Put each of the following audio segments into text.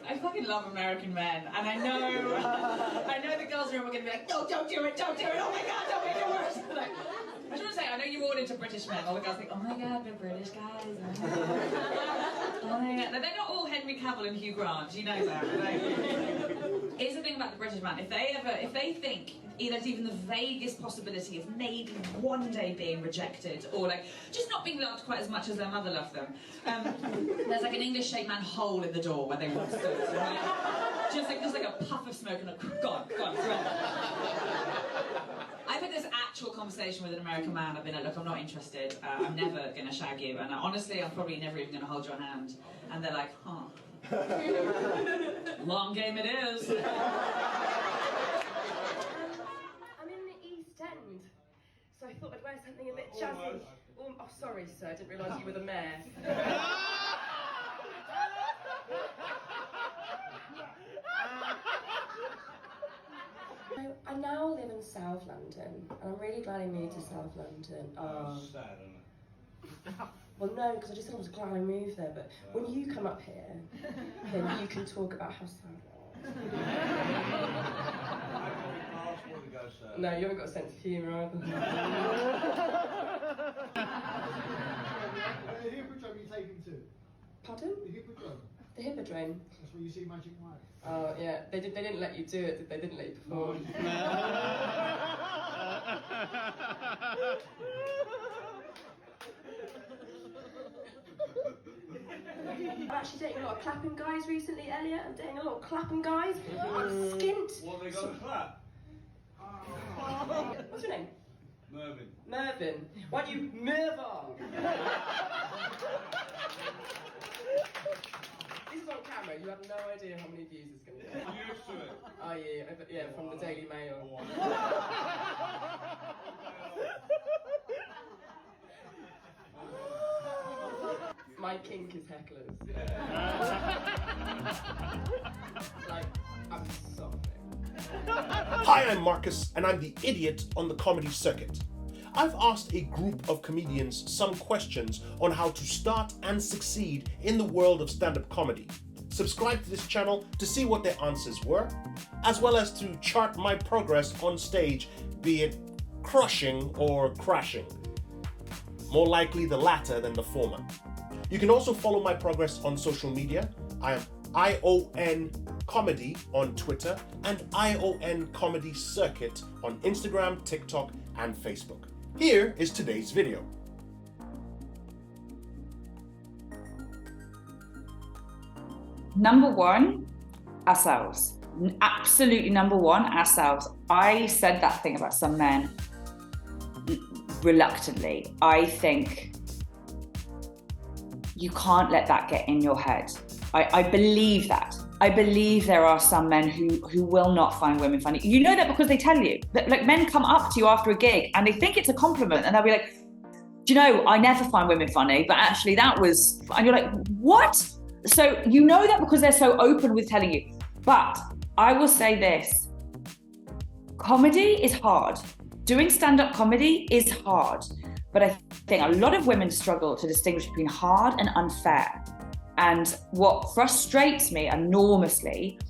I fucking love American men, and I know the girls are all going to be like, no, don't do it, oh my God, don't make it worse. Like, I just want to say, I know you're all into British men. All the girls think, oh my God, they're British guys. Oh my God. They're not all Henry Cavill and Hugh Grant, you know that. Like, here's the thing about the British man. If they think there's even the vaguest possibility of maybe one day being rejected, or like just not being loved quite as much as their mother loved them, there's like an English-shaped man hole in the door where they once stood. So like, just like a puff of smoke and a gone. I've had this actual conversation with an American man. I've been like, look, I'm not interested. I'm never going to shag you. And honestly, I'm probably never even going to hold your hand. And they're like, huh. Long game it is. I'm in the East End, so I thought I'd wear something a bit jazzy. Oh, sorry, sir. I didn't realise you were the mayor. I now live in South London, and I'm really glad I moved to South London. Sad, isn't it? Well, no, because I just said I was glad I moved there, but when you come up here, then you can talk about how sad it was. No, you haven't got a sense of humour either. The Hippodrome you take him to? Pardon? The Hippodrome. The Hippodrome. That's where you see Magic Mike. Oh yeah, they didn't let you do it, did they? They didn't let you perform. I'm actually dating a lot of clapping guys recently, Elliot. I'm dating a lot of clapping guys. I'm skint. What have they got to clap? What's your name? Mervyn. Mervyn. Why don't you Mervyn? This is on camera. You have no idea how many views it's going to get. I'm used to it. Are you? Yeah, from the Daily Mail. My kink is hecklers. Like, I'm something. Hi, I'm Marcus, and I'm the idiot on the comedy circuit. I've asked a group of comedians some questions on how to start and succeed in the world of stand-up comedy. Subscribe to this channel to see what their answers were, as well as to chart my progress on stage, be it crushing or crashing. More likely the latter than the former. You can also follow my progress on social media. I am ION Comedy on Twitter and ION Comedy Circuit on Instagram, TikTok, and Facebook. Here is today's video. Number one, ourselves. Absolutely number one, ourselves. I said that thing about some men reluctantly. I think you can't let that get in your head. I believe that. I believe there are some men who will not find women funny. You know that because they tell you. That, like, men come up to you after a gig and they think it's a compliment and they'll be like, do you know, I never find women funny, but actually that was, and you're like, what? So you know that because they're so open with telling you. But I will say this, comedy is hard. Doing stand-up comedy is hard. But I think a lot of women struggle to distinguish between hard and unfair. And what frustrates me enormously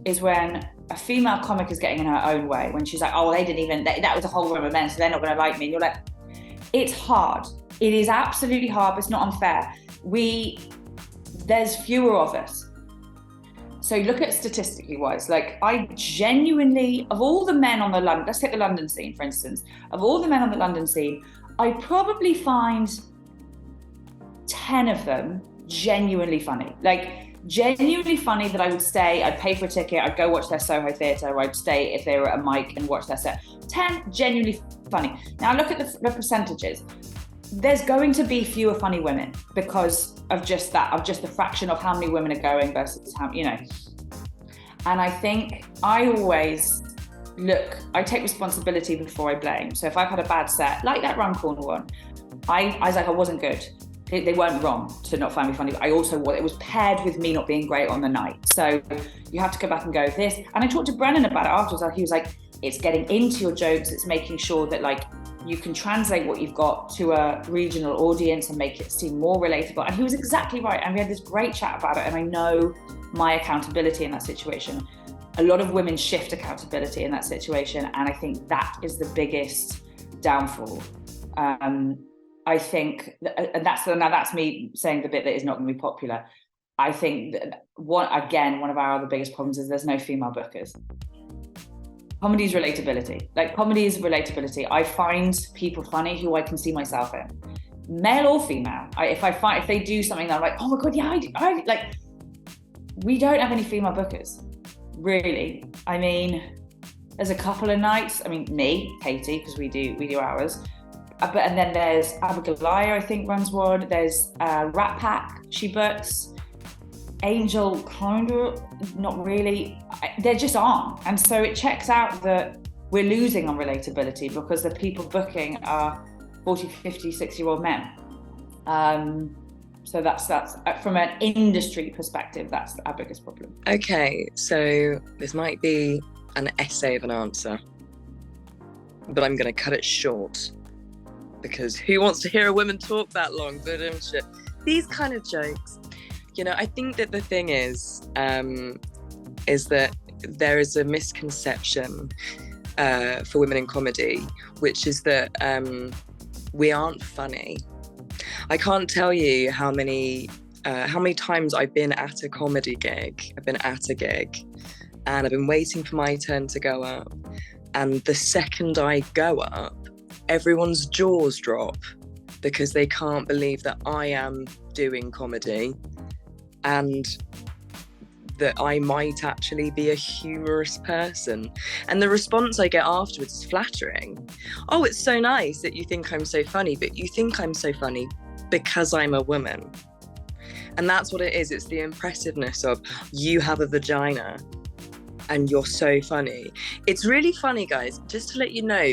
is when a female comic is getting in her own way, when she's like, oh, that was a whole room of men, so they're not gonna like me. And you're like, it's hard. It is absolutely hard, but it's not unfair. There's fewer of us. So look at statistically wise, like I genuinely, of all the men on let's take the London scene, for instance, of all the men on the London scene, I probably find 10 of them genuinely funny. Like genuinely funny that I would stay, I'd pay for a ticket, I'd go watch their Soho Theatre, or I'd stay if they were at a mic and watch their set. 10 genuinely funny. Now look at the percentages. There's going to be fewer funny women because of just the fraction of how many women are going versus how, you know. And I think I always I take responsibility before I blame. So if I've had a bad set, like that Run Corner one, I was like, I wasn't good. They weren't wrong to not find me funny, but it was paired with me not being great on the night. So you have to go back and go this. And I talked to Brennan about it afterwards. He was like, it's getting into your jokes. It's making sure that like you can translate what you've got to a regional audience and make it seem more relatable. And he was exactly right. And we had this great chat about it. And I know my accountability in that situation. A lot of women shift accountability in that situation. And I think that is the biggest downfall. I think, and that's me saying the bit that is not going to be popular. I think that one of our other biggest problems is there's no female bookers. Comedy is relatability. Like, comedy is relatability. I find people funny who I can see myself in, male or female. If they do something that I'm like, oh my God, yeah, I like, we don't have any female bookers, really. I mean, there's a couple of nights. I mean, me, Katie, because we do ours. And then there's Abigail, I think, runs one. There's Rat Pack, she books. Angel, kind of, not really. There just aren't. And so it checks out that we're losing on relatability because the people booking are 40, 50, 60-year-old men. So that's from an industry perspective, that's our biggest problem. Okay, so this might be an essay of an answer, but I'm going to cut it short because who wants to hear a woman talk that long? But these kind of jokes. You know, I think that the thing is that there is a misconception for women in comedy, which is that we aren't funny. I can't tell you how many times I've been at a comedy gig. I've been at a gig, and I've been waiting for my turn to go up. And the second I go up, everyone's jaws drop because they can't believe that I am doing comedy. And that I might actually be a humorous person. And the response I get afterwards is flattering. Oh, it's so nice that you think I'm so funny, but you think I'm so funny because I'm a woman. And that's what it is. It's the impressiveness of you have a vagina and you're so funny. It's really funny, guys, just to let you know,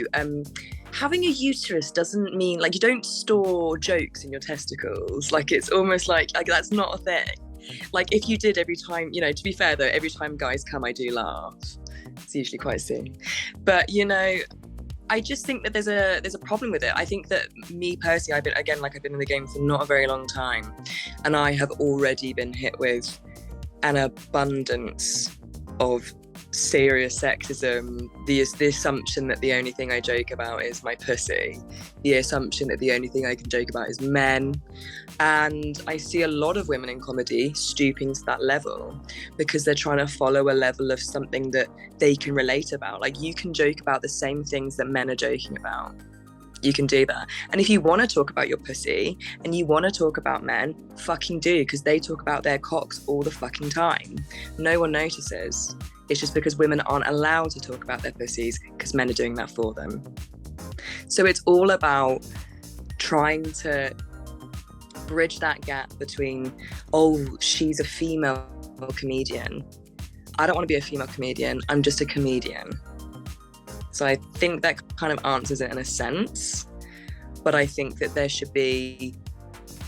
having a uterus doesn't mean, like, you don't store jokes in your testicles. Like, it's almost like that's not a thing. Like, if you did every time, you know, to be fair though, every time guys come, I do laugh. It's usually quite soon. But, you know, I just think that there's a problem with it. I think that me personally, I've been in the game for not a very long time, and I have already been hit with an abundance of serious sexism, the assumption that the only thing I joke about is my pussy, the assumption that the only thing I can joke about is men. And I see a lot of women in comedy stooping to that level because they're trying to follow a level of something that they can relate about. Like, you can joke about the same things that men are joking about. You can do that. And if you want to talk about your pussy and you want to talk about men, fucking do, because they talk about their cocks all the fucking time. No one notices. It's just because women aren't allowed to talk about their pussies because men are doing that for them. So it's all about trying to bridge that gap between, oh, she's a female comedian. I don't want to be a female comedian. I'm just a comedian. So I think that kind of answers it in a sense. But I think that there should be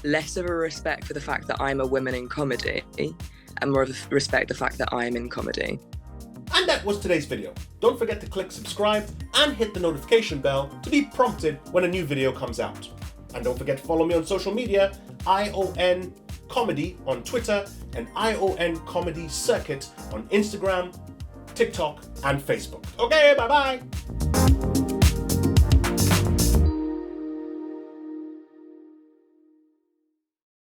less of a respect for the fact that I'm a woman in comedy and more of a respect the fact that I'm in comedy. And that was today's video. Don't forget to click subscribe and hit the notification bell to be prompted when a new video comes out. And don't forget to follow me on social media, ION Comedy on Twitter and ION Comedy Circuit on Instagram, TikTok and Facebook. Okay, bye-bye.